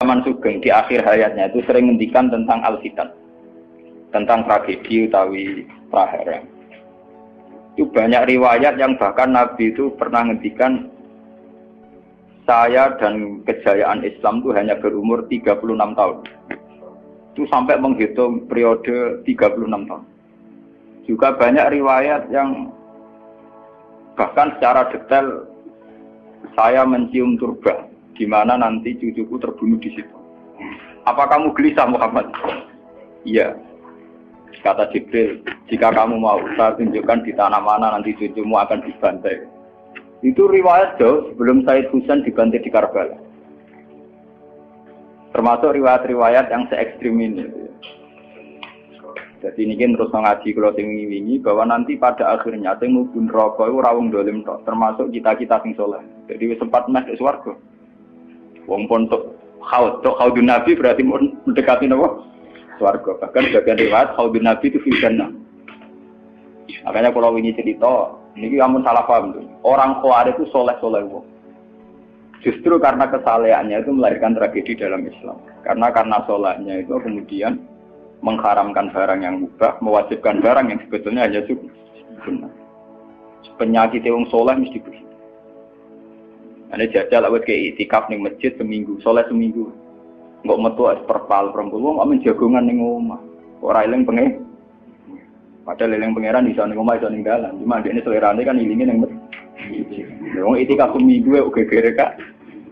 zaman Sugeng di akhir hayatnya itu sering ngendikan tentang al-fitan, tentang tragedi utawi prahara. Itu banyak riwayat yang bahkan Nabi itu pernah ngendikan saya dan kejayaan Islam itu hanya berumur 36 tahun. Itu sampai menghitung periode 36 tahun. Juga banyak riwayat yang bahkan secara detail saya mencium turba di mana nanti cucuku terbunuh di situ. Apa kamu gelisah Muhammad? Iya. Kata Jibril, jika kamu mau saya tunjukkan di tanah mana nanti cucumu akan dibantai. Itu riwayat jauh sebelum Said Husain dibantai di Karbala. Termasuk riwayat-riwayat yang se-ekstrim ini. Jadi ini kan terus ngaji kalau ini bahwa nanti pada akhirnya sing mlebu neraka iku ora wong dolim tok, termasuk kita-kita sing saleh. Jadi wis sempat masuk swarga. Wong pontok haudun Nabi berarti mendekati napa? Swarga. Bahkan bagian riwayat haudun Nabi itu fi jannah. Makanya kalau ini cerita, ini amun salah paham tuh. Orang Khawarij itu soleh-soleh wong. Justru karena kesalehannya itu melahirkan tragedi dalam Islam. Karena solehnya itu kemudian mengharamkan barang yang mubah, mewajibkan barang yang sebetulnya hanya sunnah. Penyakit wong soleh mesti begitu. Ane jajal awet ke itikaf ning masjid seminggu, soleh seminggu. Enggak metu es perpal perempuan wong amen jagongan ning omah. Ora eling pengen. Padahal eling pangeran iso ning omah iso ning dalan. Cuma dekne selerane kan ilinge ning masjid. Wong itikaf seminggu kok gegere kak.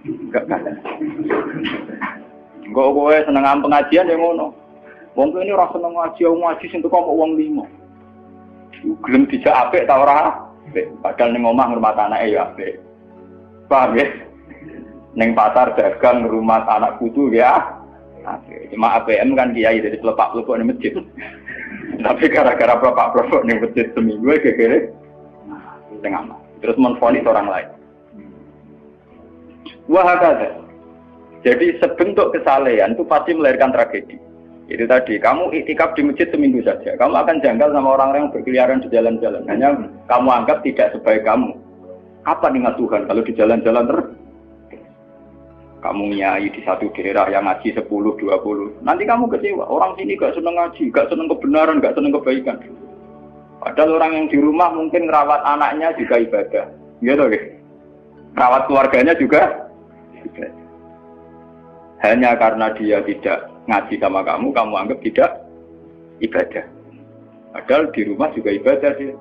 Enggak kan. Enggak kowe seneng pengajian ya ngono. Wong ini ora seneng ngaji sing teko kok wong limo. Gelem dijak apik ta ora? Padahal ning omah ngurmat anake ya apik. Paham ya? Neng pasar dagang rumah anak putu ya. Cuma APM kan kiai dari pelepak-pelepok di masjid. Tapi gara-gara pelepak-pelepok di masjid seminggu gegere tengah. Terus menfonis orang lain. Wah kata. Jadi sebentuk kesalehan itu pasti melahirkan tragedi. Itu tadi, kamu iktikaf di masjid seminggu saja. Kamu akan janggal sama orang-orang yang berkeliaran di jalan-jalan. Hanya kamu anggap tidak sebaik kamu. Apa dengan Tuhan kalau di jalan-jalan terus? Kamu nyai di satu daerah yang ngaji 10, 20. Nanti kamu kecewa. Orang sini gak seneng ngaji, gak seneng kebenaran, gak seneng kebaikan. Padahal orang yang di rumah mungkin merawat anaknya juga ibadah. Gitu guys. Merawat keluarganya juga ibadah. Hanya karena dia tidak ngaji sama kamu anggap tidak ibadah. Padahal di rumah juga ibadah sih.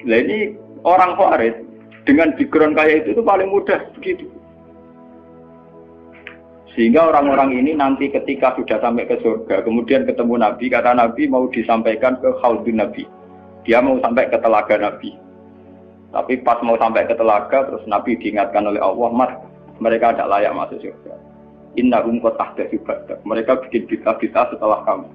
Nah ini orang Khawarij dengan background kayak itu paling mudah begitu. Sehingga orang-orang ini nanti ketika sudah sampai ke surga, kemudian ketemu Nabi, kata Nabi mau disampaikan ke Khaudun Nabi. Dia mau sampai ke telaga Nabi. Tapi pas mau sampai ke telaga, terus Nabi diingatkan oleh Allah, Mas, mereka tidak layak masuk surga. Innahum qad ahdatsu ba'dak. Mereka bikin bid'ah setelah kamu.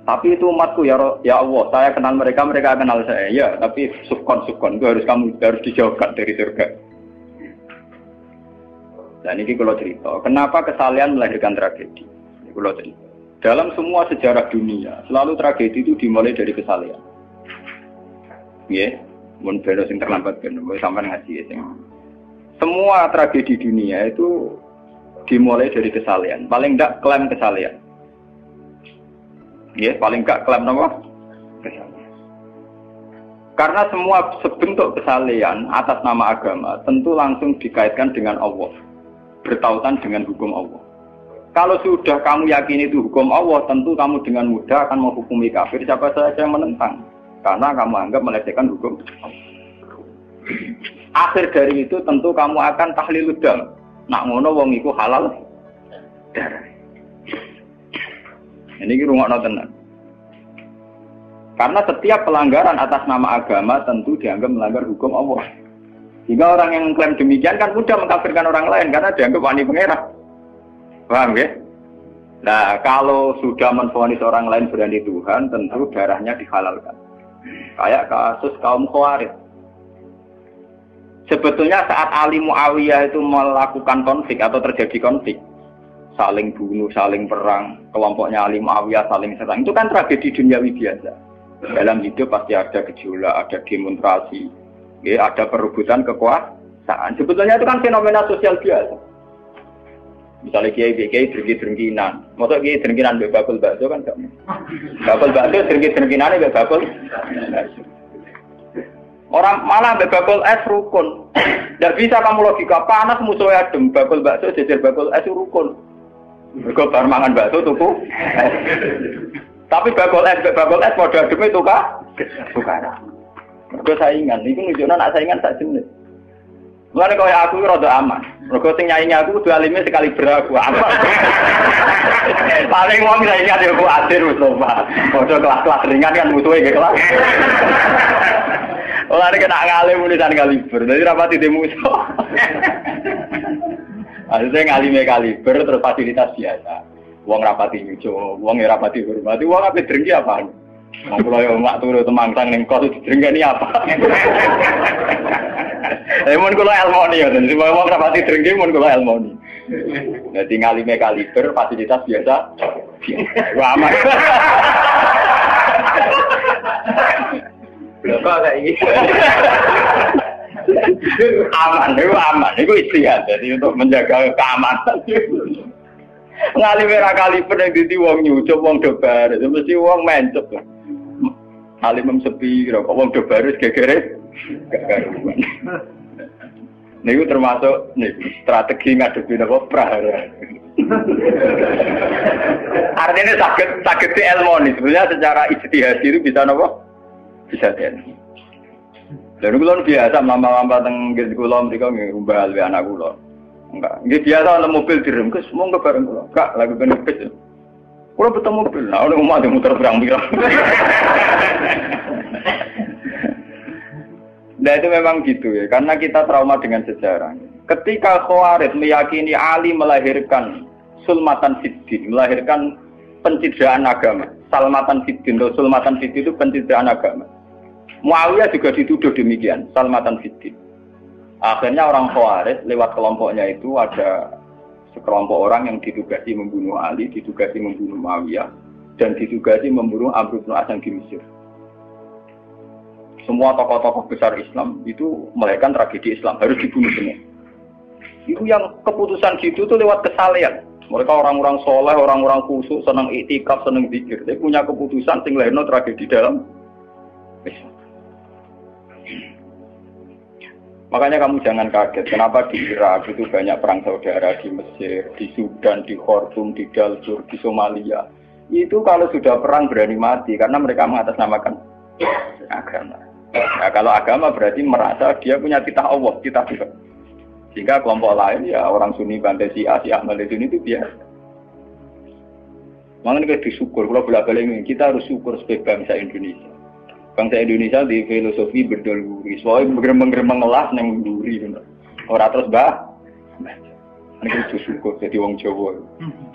Tapi itu umatku ya Allah, saya kenal mereka kenal saya. Ya, tapi sukon itu harus dijauhkan dari surga. Dan ini kalau cerita, kenapa kesalehan melahirkan tragedi? Ini kalau cerita. Dalam semua sejarah dunia, selalu tragedi itu dimulai dari kesalehan. Ya, mun beno sing terlambat ben sampean ngaji sing. Semua tragedi dunia itu dimulai dari kesalehan. Paling enggak klaim kesalehan. Ya, paling enggak klaim apa? Kesalehan. Karena semua sebentuk kesalehan atas nama agama tentu langsung dikaitkan dengan Allah. Bertautan dengan hukum Allah. Kalau sudah kamu yakini itu hukum Allah, tentu kamu dengan mudah akan menghukumi kafir siapa saja yang menentang. Karena kamu anggap melecehkan hukum Allah. Akhir dari itu tentu kamu akan tahlilud dam. Nak ngono wong iku halal darah. Ini rungokno tenan. Karena setiap pelanggaran atas nama agama tentu dianggap melanggar hukum Allah. Jika orang yang mengklaim demikian kan mudah mengkafirkan orang lain karena dianggap wani pengerah. Paham ya? Nah, kalau sudah menvonis orang lain berani Tuhan, tentu darahnya dihalalkan. Kayak kasus kaum Khawarij. Sebetulnya saat Ali Muawiyah itu melakukan konflik atau terjadi konflik, saling bunuh, saling perang, kelompoknya Ali Muawiyah saling serang, itu kan tragedi duniawi biasa. Dalam hidup pasti ada gejolak, ada demonstrasi, ya, ada perebutan kekuasaan. Sebetulnya itu kan fenomena sosial biasa. Misalnya kiai drengki-drengkinan. Masa kiai drengkinan mbek bakul bakso kan gak. Bakul bakso drengki-drengkinane mbek bakul. Orang malah mbek bakul es rukun. Ndak bisa kamu logika panas musuhe adem, bakul bakso jejer bakul es rukun. Mergo bar mangan bakso tuku. Tapi bakul es padha ademe tukaran. Mergo saingan, iku nunjukno nek saingan sak jenis. Mulane kaya aku rada aman. Mergo sing nyaingi aku kudu alime sekali beraku aman. Paling wong saingi ade aku adir wis lho, Pak. Padha kelas-kelas ringan kan musuhe ge kelas. Ora nek nak ngalim ulisan kaliber. Dadi rapati de musuh. Asline ngalime kaliber terus fasilitas biasa. Wong rapati nyucu, wong rapati hormati, wong ape drengki apaan? Wong kula yo mak turu temangsang ning kos drengkeni apa? Mun kula elmoni ya, dadi wong rapati drengki mun kula elmoni. Dadi ngalime kaliber fasilitas biasa. Wah aman. Kok kayak gitu. Aman, itu istihad. Jadi untuk menjaga keamanan. Ngalime ra kaliber ning dadi wong nyucup wong dobar, mesti wong mencep. Alim sepi kok wong dobar wis gegere gak karuan. Niku termasuk strategi ngadepi napa prahara. Artinya sakit di elmoni sebenarnya secara ijtihad itu bisa napa? Bisa ten. Lalu kula biasa mama-mama teng kula mriko ngumbal we anak kula. Enggak, nggih biasa ana mobil direm kes mung ke bareng kula. Kak, lagi ben kes. Kula betul mobil, nah ono omah muter pirang-pirang. Nah itu memang gitu ya, karena kita trauma dengan sejarah. Ketika Khawarij meyakini Ali melahirkan sulmatan fiddin, melahirkan pencitraan agama. Salmatan fiddin, sulmatan fiddin itu pencitraan agama. Muawiyah juga dituduh demikian, salmatan fiddin. Akhirnya orang Khawarij lewat kelompoknya itu ada sekelompok orang yang ditugasi membunuh Ali, ditugasi membunuh Muawiyah, dan ditugasi membunuh Amr bin As di Mesir. Semua tokoh-tokoh besar Islam itu melahirkan tragedi Islam, harus dibunuh semua. Itu yang keputusan gitu tuh lewat kesalehan. Mereka orang-orang soleh, orang-orang khusyuk, senang iktikaf, senang zikir. Dia punya keputusan sing lahirno tragedi dalam Islam. Makanya kamu jangan kaget, kenapa di Irak itu banyak perang saudara, di Mesir, di Sudan, di Khartoum, di Darfur, di Somalia. Itu kalau sudah perang berani mati, karena mereka mengatasnamakan agama. Nah, kalau agama berarti merasa dia punya titah Allah, titah Tuhan. Sehingga kelompok lain, ya orang Sunni, Bantai, Syiah, Ahmad itu biasa. Makanya kita disyukur, kalau bolak-balik kita harus syukur sebagai bangsa Indonesia. Bangsa Indonesia di filosofi berdoluri, soalnya bergerem-gerem ngelas yang duri, orang terus ini kita syukur jadi wong Jawa.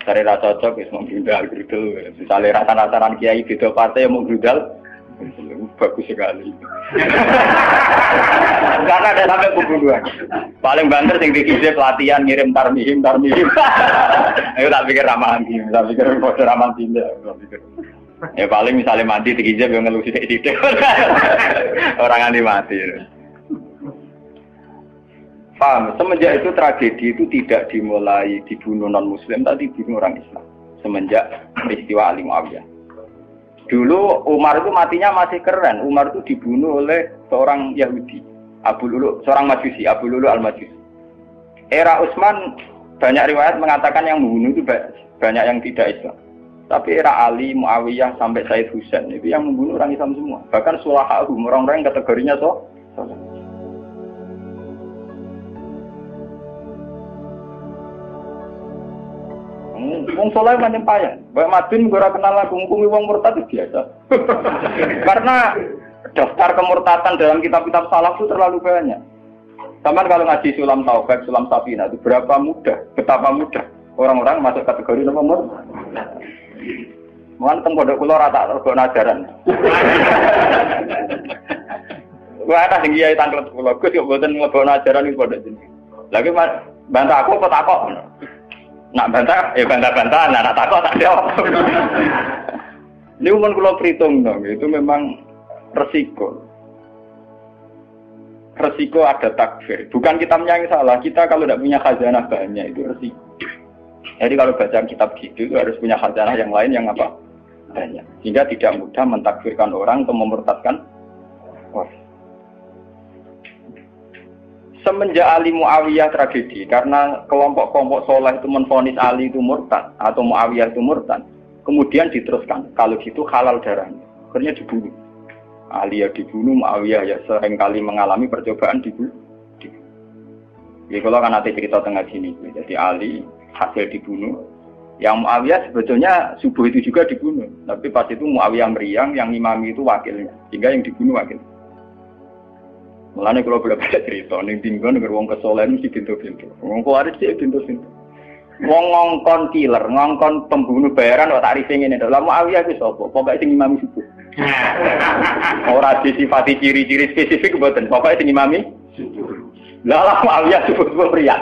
Cari rasa cocok, ya mau grudal, misalnya rasa-rasaan kiai beda partai yang mau grudal, bagus sekali. Karena ada sampai pembunuhan. Paling banter sing dikisi pelatihan ngirim tarmihim. Ayo tak pikir ramahan gini, tak pikir kode ramahan tindak, tak pikir. Ya paling misalnya mati dikijab yang ngeluh sidik-sidik orang anti mati. Paham? Semenjak itu tragedi itu tidak dimulai dibunuh non-muslim, tapi dibunuh orang Islam. Semenjak peristiwa Ali Muawiyah. Dulu Umar itu matinya masih keren. Umar itu dibunuh oleh seorang Yahudi, Abu Lulu, seorang Majusi, Abu Lulu al-Majusi. Era Utsman banyak riwayat mengatakan yang membunuh itu banyak yang tidak Islam. Tapi era Ali, Muawiyah sampai Said Husain itu yang membunuh orang Islam semua. Bahkan sulahahum, orang-orang yang kategorinya wong soleh macam payah. Baik Madin gue kenal aku ngukumi wong murtad itu biasa. Karena daftar kemurtatan dalam kitab-kitab salaf itu terlalu banyak. Sama kalau ngaji Sulam Taufik, Sulam Safina itu betapa mudah orang-orang masuk kategori nomor murtad. Mungkin teng pondok kula rata rego ajaran. Gua ada sing kiai tanglet kula, Gus yo mboten mlebokno ajaran ing pondok jenengan. Lagi bantah aku apa takok. Nak bantah ya bantah-bantahan, nak takok tak jawab. Ini umum kula perhitung dong, itu memang resiko. Resiko ada takfir. Bukan kitabnya yang salah, kita kalau tidak punya khazanah banyak itu resiko. Jadi kalau baca kitab gitu itu harus punya khazanah yang lain yang apa? Banyak. Sehingga tidak mudah mentakfirkan orang atau memurtadkan orang. Semenjak Ali Muawiyah tragedi, karena kelompok-kelompok soleh itu menvonis Ali itu murtad atau Muawiyah itu murtad, kemudian diteruskan, kalau gitu halal darahnya, akhirnya dibunuh. Ali ya dibunuh, Muawiyah ya seringkali mengalami percobaan dibunuh. Jadi kalau kan nanti cerita tengah sini, jadi Ali hasil dibunuh, yang Muawiyah sebetulnya subuh itu juga dibunuh, tapi pas itu Muawiyah meriang, yang imami itu wakilnya, sehingga yang dibunuh wakil. Mulane kalau boleh baca cerita, ning tinggon nek wong kesolen mesti pintu-pintu. Wong kuwaris sih pintu-pintu. Wong ngongkon killer, ngongkon pembunuh bayaran kok tarife ngene to. Lah Muawiyah ku sapa? Pokoke sing imami subuh. Ora disifati ciri-ciri spesifik mboten, pokoke sing imami subuh. Lah Muawiyah subuh priya.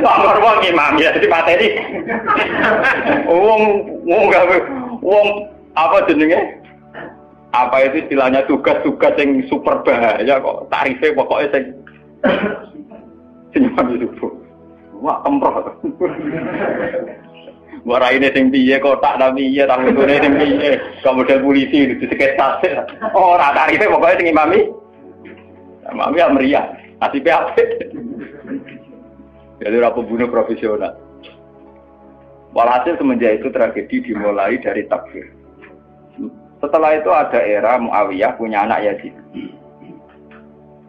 Wong wong imam ya dipateni. Wong apa jenenge? Apa itu istilahnya tugas-tugas yang super bahaya kok tarifnya pokoknya sing subuh. Wah kemproh. Wara ini sing piye kotak ta piye ta ngene sing piye. Kemudian polisi diseketase. Ora tarifnya pokoknya sing imami. Imami ya meriah. Nasibe apik. Jadi ora pembunuh profesional. Walhasil semenjak itu tragedi dimulai dari takfir. Setelah itu ada era Muawiyah punya anak Yazid.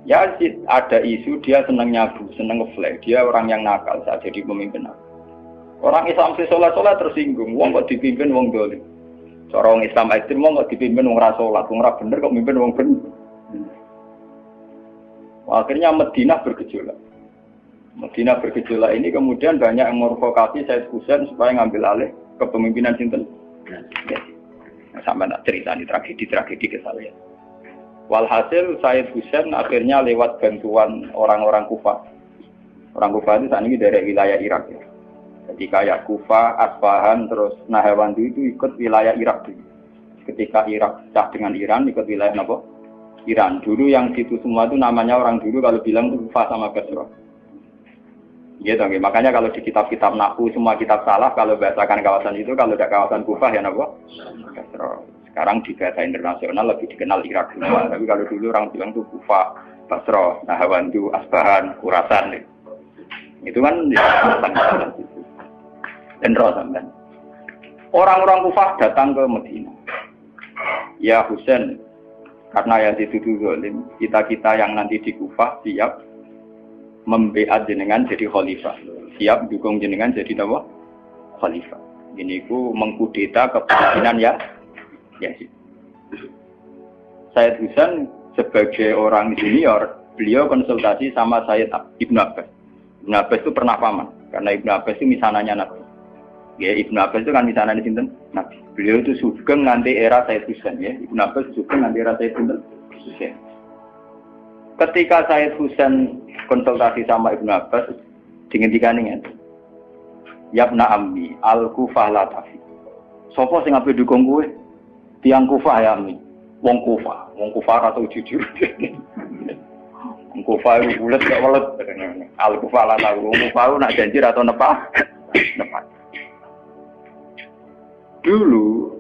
Yazid ada isu dia senang nyabu, senang ngeflek. Dia orang yang nakal saat jadi pemimpin. Orang Islam sholat tersinggung. Wong kok dipimpin wong dolim. Orang Islam ekstrem wong kok dipimpin wong ra sholat, wong ra bener kok mimpin wong bener. Akhirnya Madinah bergejolak. Madinah bergejolak ini kemudian banyak yang mervokasi Said Husain supaya ngambil alih kepemimpinan sinten. Sampai nak cerita di tragedi kesalahan. Walhasil Said Husain akhirnya lewat bantuan orang-orang Kufah. Orang Kufah itu saat ini dari wilayah Irak ya. Jadi kayak Kufah, Asfahan, terus Nahawandi itu ikut wilayah Irak dulu. Ketika Irak pecah dengan Iran, ikut wilayah apa? Iran. Dulu yang situ semua itu namanya orang dulu kalau bilang itu Kufah sama Basra. Gitu, okay. Makanya kalau di kitab-kitab Nahwu semua kitab salah kalau bahasakan kawasan itu, kalau tidak kawasan Kufah ya apa? Sekarang di bahasa internasional lebih dikenal Irak semua. Tapi kalau dulu orang bilang itu Kufah, Basra, Nahawandu, Asbahan, Khurasan. Itu kan dan Rosamban. Orang-orang Kufah datang ke Madinah. Ya Husain, karena yang dituduh zalim, kita-kita yang nanti di Kufah siap membeat jenengan jadi khalifah, siap dukung jenengan jadi apa? Khalifah. Ini ku mengkudeta kepemimpinan ya. Said Husain sebagai orang senior, beliau konsultasi sama Sayyid Ibn Abbas. Ibn Abbas itu pernah paman, karena Ibn Abbas itu misananya Nabi. Ya, Ibn Abbas itu kan misananya sinten Nabi. Beliau itu sugeng nganti era Said Husain ya. Ibn Abbas sugeng nganti era Said Husain. Ketika Said Husain konsultasi sama Ibn Abbas, dihentikan ya. Yabna ammi al-Kufah la tafi. Sopo sing ape dukung kowe? Tiang Kufah ya ammi. Wong Kufah atau jujur. Wong Kufah itu bulat gak welet. Al-Kufah la tafi. Wong Kufah nak janji atau nepat. Dulu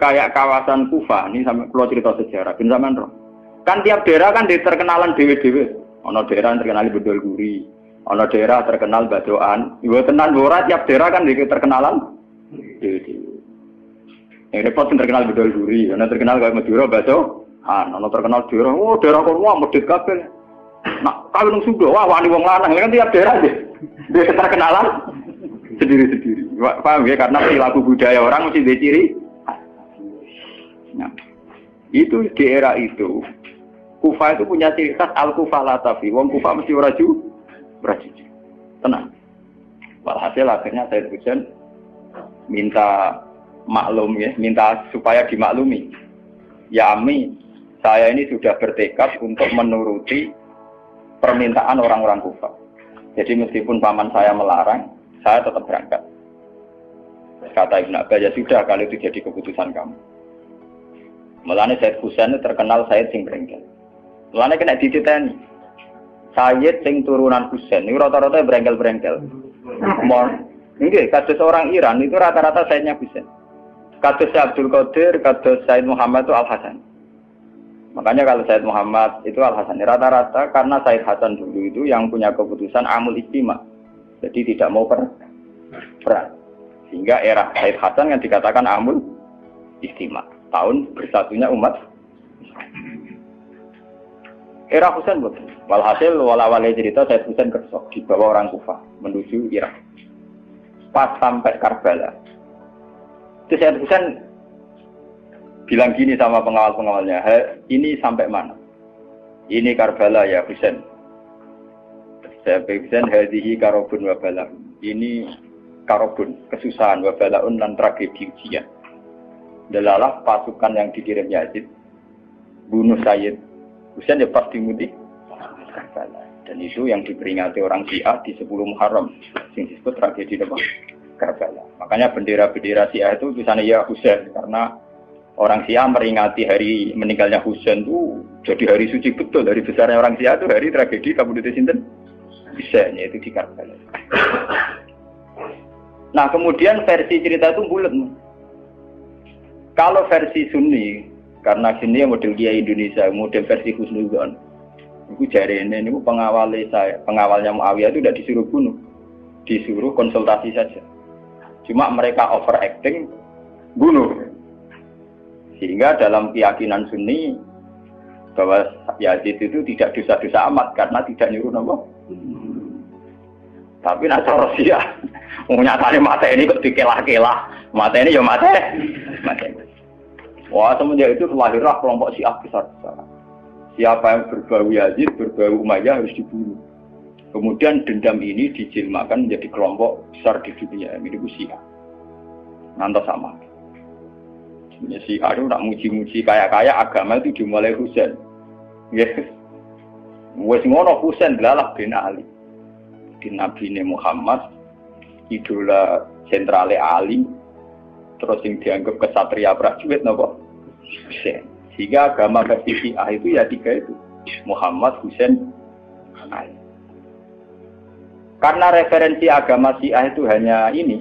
kayak kawasan Kufah ini sampai pulau cerita sejarah. Ben sampean roh. Kan tiap daerah kan terkenalan dewe-dewe. Ono daerah terkenal Bedol Guri, ono daerah terkenal Badoan. Ibu tenan ora tiap daerah kan terkenalan dewe-dewe. Yang repot terkenal Bedol Guri, ono terkenal kayak Madura Badoan, ono terkenal daerah. Oh daerah kono medhit kabeh. Nah, kalau nang Sunda wah wani wong lanang kan tiap daerah dia terkenalan sendiri-sendiri. Paham ya? Karena perilaku budaya orang mesti diciri. Nah, itu di era itu Kufah itu punya ciri khas al-Kufah la tafi. Wong Kufah mesti ora jujur. Tenang. Walhasil akhirnya Said Husain minta maklum ya, minta supaya dimaklumi. Ya Ami, saya ini sudah bertekad untuk menuruti permintaan orang-orang Kufah. Jadi meskipun paman saya melarang, saya tetap berangkat. Kata Ibn Abbas, ya sudah kalau itu jadi keputusan kamu. Mulane Said Husain terkenal Said sing brengkel. Mulane kena dititeni. Said sing turunan Husain niku rata-rata brengkel-brengkel. Nggih, kados orang Iran itu rata-rata Sayyidnya Husain. Kados Abdul Qadir, kados Sayyid Muhammad itu Al-Hasan. Makanya kalau Sayyid Muhammad itu Al-Hasan rata-rata karena Sayyid Hasan dulu itu yang punya keputusan amul istima. Jadi tidak mau perang. Sehingga era Sayyid Hasan yang dikatakan amul istima. Tahun bersatunya umat. Era Husain betul. Walhasil wala-wala cerita Sayyid Husain kersok dibawa orang Kufah menuju Irak. Pas sampai Karbala. Terus Sayyid Husain bilang gini sama pengawal-pengawalnya, ini sampai mana? Ini Karbala ya Husain. Saya Husain hadhihi karobun wa bala. Ini karobun, kesusahan wa balaun dan tragedi ujian. Delalah pasukan yang dikirim Yazid bunuh Sayyid Husain ya pasti mudik Karbala. Dan itu yang diperingati orang Syiah di 10 Muharram, yang disebut tragedi Karbala. Makanya bendera-bendera Syiah itu tulisannya ya Husain, karena orang Syiah meringati hari meninggalnya Husain itu jadi hari suci betul. Dari besarnya orang Syiah itu hari tragedi Kabupaten Sinten Husain, yaitu di Karbala. Nah kemudian versi cerita itu bulat. Kalau versi Sunni, karena sini model Kiai Indonesia, model versi Husnudzon, itu jari ini pengawalnya Muawiyah itu tidak disuruh bunuh, disuruh konsultasi saja. Cuma mereka overacting bunuh. Sehingga dalam keyakinan Sunni bahwa Yazid itu tidak dosa-dosa amat karena tidak nyuruh apa. Tapi nak cara Syiah, nyatane mata ini kok dikelah-kelah, mata ini ya mata. Wah semenjak itu lahirlah kelompok Syiah besar-besar. Siapa yang berbau Yazid, berbau Umayyah harus dibunuh. Kemudian dendam ini dijilmakan menjadi kelompok besar di dunia, ini Syiah. Ngantos sama. Sebenarnya Syiah itu nak muji-muji kaya-kaya agama itu dimulai Husain. Yes. Wes ngono Husain delalah bin Ali. Di Nabi Muhammad, idola sentrale Ali. Terus yang dianggap kesatria prajurit napa? Husain. Sehingga agama versi Syiah itu ya 3 itu. Muhammad, Husain, Ali. Karena referensi agama Syiah itu hanya ini.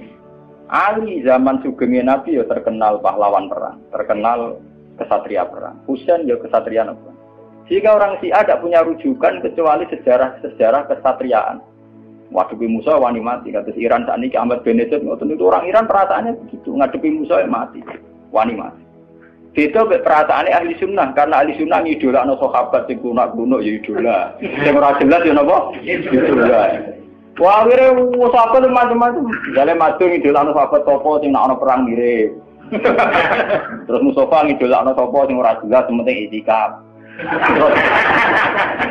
Ali zaman sugenge Nabi ya terkenal pahlawan perang, terkenal kesatria perang. Husain ya kesatria perang. Sehingga orang Syiah tidak punya rujukan kecuali sejarah kesatriaan. Ngadepi Musa wani mati, kata Iran saat ini Ahmad Benedek, itu orang Iran perasaannya begitu, ngadepi Musa mati, wani mati. Beda perasaannya ahli sunnah, karena ahli sunnah idola no sahabat sing kuno ya idola, yang ora jelas ya napa? Idola. Wah, kira sahabat macam-macam. Misalnya madung idola no sahabat topo sing nak ono perang mirip. Terus Mustafa idola no topo sing ora jelas, penting itikaf.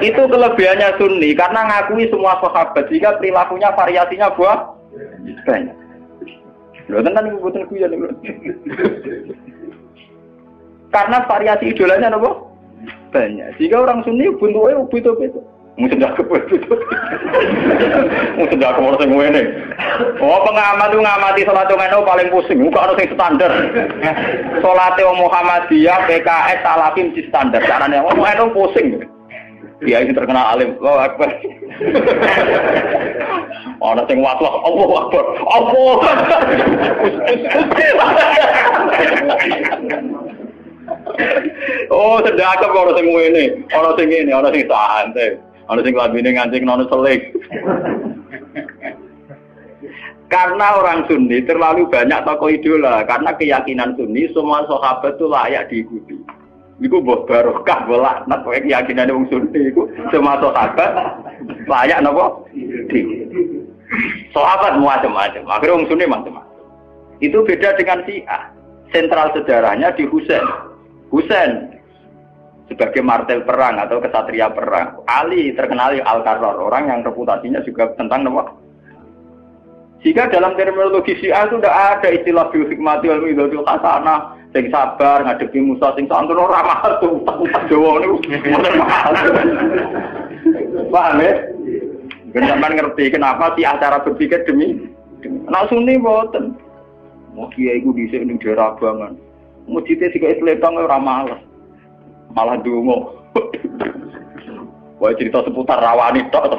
Itu kelebihannya Sunni karena ngakui semua sahabat jika perilakunya variasinya banyak. Lho tenan niku boten kuyon niku. Karena variasi idolanya napa? Banyak. Jika orang Sunni bentuke beda-beda. Mungkin tidak kebetulan. Mungkin tidak kemudian sing ngene. Oh pengamat itu ngamati salat ngono paling pusing. Kok ana sing standar. Salate Muhammadiyah, PKS, Salafim di standar. Carane wong ngono pusing. Dia ini terkenal alim. Allahu Akbar. Ana sing watwah Allahu Akbar. Allah. Oh sedekah kok ana sing ngene. Ana sing ngene, ana sing santai. Ana sing labine ngancing nono selik. Karena orang Sunni terlalu banyak tokoh idola, karena keyakinan Sunni semua sahabat itu layak diikuti. Iku mbok barokah laknat kowe keyakinane wong Sunni iku semua sahabat layak napa? Sahabat macam-macam, akhirnya wong Sunni macam-macam. Itu beda dengan Syiah. Sentral sejarahnya di Husain. Husain sebagai martel perang atau kesatria perang. Ali terkenal Al-Qarrar, orang yang reputasinya juga tentang nama. Jika dalam terminologi Syiah itu tidak ada istilah bihikmati wal mau'izatil hasanah, sing sabar ngadepi Musa sing santun ora mahal tuh, Jawa niku mboten mahal. Paham ya? Sampeyan ngerti kenapa sih acara berpikir demi nek Sunni mboten. Mau kiai iku dhisik ning daerah Abangan. Mujite sik letong ora malas. Malah dungo. Wah cerita seputar rawani tok.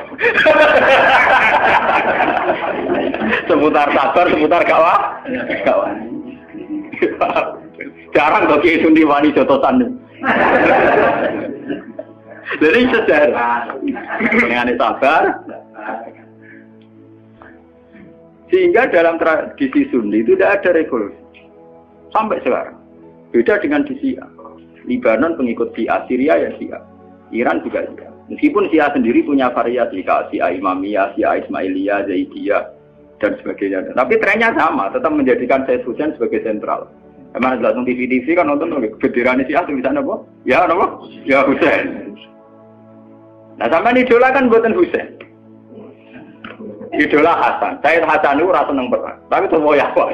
Seputar sabar, seputar kawan. Jarang kok Kiai Sundi wani jotosan. Jadi sejarah. Dengan sabar. Sehingga dalam tradisi Sundi itu tidak ada revolusi. Sampai sekarang. Beda dengan di Syiah. Libanon pengikut Syiah, Syria ya Syiah. Iran juga Syiah. Meskipun Syiah sendiri punya variasi, kayak Syiah Imamiyah, Syiah Ismailiyah, Zaidiyah, dan sebagainya. Tapi trennya sama, tetap menjadikan Said Husain sebagai sentral. Emang langsung TV kan nonton benderanya Syiah tulisannya apa? Ya apa? Ya Husain. Nah sampai idola kan buatan Husain. Idola Hasan. Said Hasan itu rasa seneng perang. Tapi semua ya kok.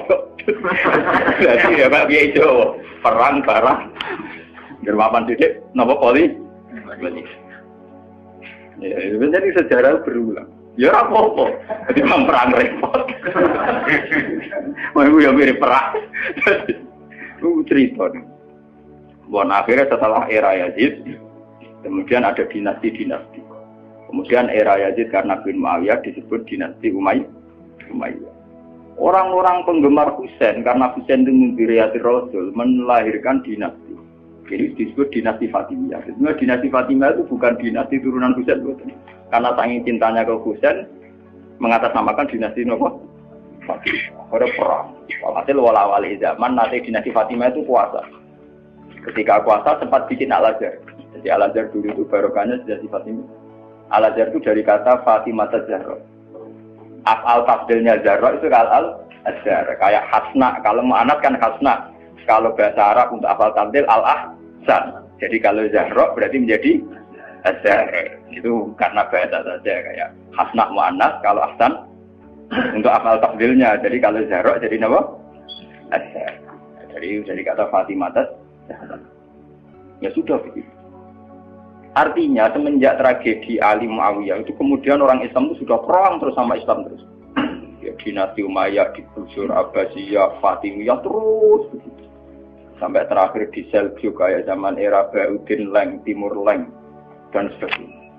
Jadi ya Pak Kiai Jawa perang barang. Gerwapan titik, nopo poli. Ya, jadi sejarah berulang. Ya apa-apa. Jadi perang repot. Mau yang mirip perang. Cerita. Buat akhirnya setelah era Yazid, kemudian ada dinasti-dinasti. Kemudian era Yazid karena bin Muawiyah disebut dinasti Umayyah. Orang-orang penggemar Husain karena Husain itu mendiriati Rasul melahirkan dinasti. Jadi disebut dinasti Fatimiyah. Sebenarnya dinasti Fatimiyah itu bukan dinasti turunan Husain, karena saking cintanya ke Husain mengatasnamakan dinasti apa? Fatimiyah. Ada perang. Hasil wala-wali zaman nanti dinasti Fatimiyah itu kuasa. Ketika kuasa sempat bikin Al-Azhar. Jadi Al-Azhar dulu itu barokahnya dinasti Fatimiyah. Al-Azhar itu dari kata Fatimah Zahra. Af'al tafdilnya Zahra itu Al-Azhar. Kayak Hasna. Kalau mau anak kan Hasna. Kalau bahasa Arab untuk af'al tafdil Al-Ahsan. Jadi kalau Zahra berarti menjadi Azhar. Itu karena bahasa saja kayak Hasna mu'annas. Kalau Ahsan untuk af'al tafdilnya. Jadi kalau Zahra jadi apa? Azhar. Jadi dari kata Fatimah Zahra. Ya sudah begitu. Artinya semenjak tragedi Ali Muawiyah itu kemudian orang Islam itu sudah perang terus sama Islam terus. Ya, dinasti Umayyah, digusur Abbasiyah, Fatimiyah terus begitu. Sampai terakhir di Seljuk kayak zaman era Bauddin Leng, Timur Leng dan sebagainya.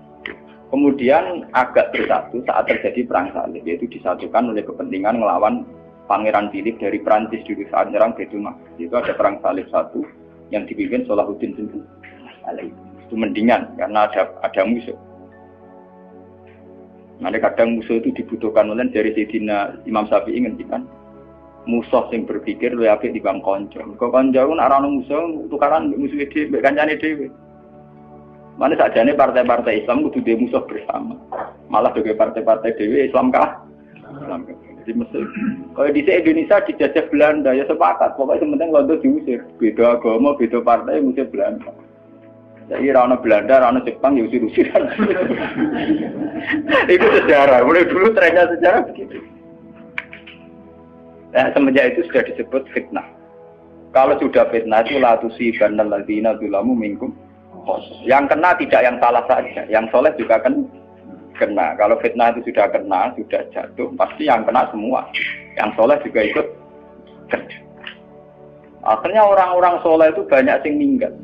Kemudian agak bersatu saat terjadi perang salib, yaitu disatukan oleh kepentingan melawan Pangeran Philip dari Prancis dulu saat menyerang Baitul Maqdis. Itu ada perang salib satu yang dipimpin Salahuddin Alaihi. Itu mendingan karena ada musuh. Nanti kadang musuh itu dibutuhkan oleh dari Sayyidina Imam Syafi'i ngendikan musuh yang berpikir lebih apik di bang konco. Kok konco pun arah musuh tukaran musuh dhewe, kancane dhewe. Mana sajane partai-partai Islam kudu dhewe musuh bersama. Malah sebagai partai-partai dhewe Islam kah? Islam kah? Jadi mesti. Kalau di Indonesia dijajah Belanda ya sepakat. Pokoknya sementing Londo diusir. Beda agama, beda partai musuh Belanda. Jadi rana Belanda, rana Jepang ya usir-usiran. Itu sejarah. Mulai dulu trennya sejarah begitu. Nah, semenjak itu sudah disebut fitnah. Kalau sudah fitnah itu la tusibanal ladzina dzalamu minkum. Yang kena tidak yang salah saja, yang soleh juga kan kena. Kalau fitnah itu sudah kena, sudah jatuh, pasti yang kena semua. Yang soleh juga ikut. Akhirnya orang-orang soleh itu banyak yang meninggal.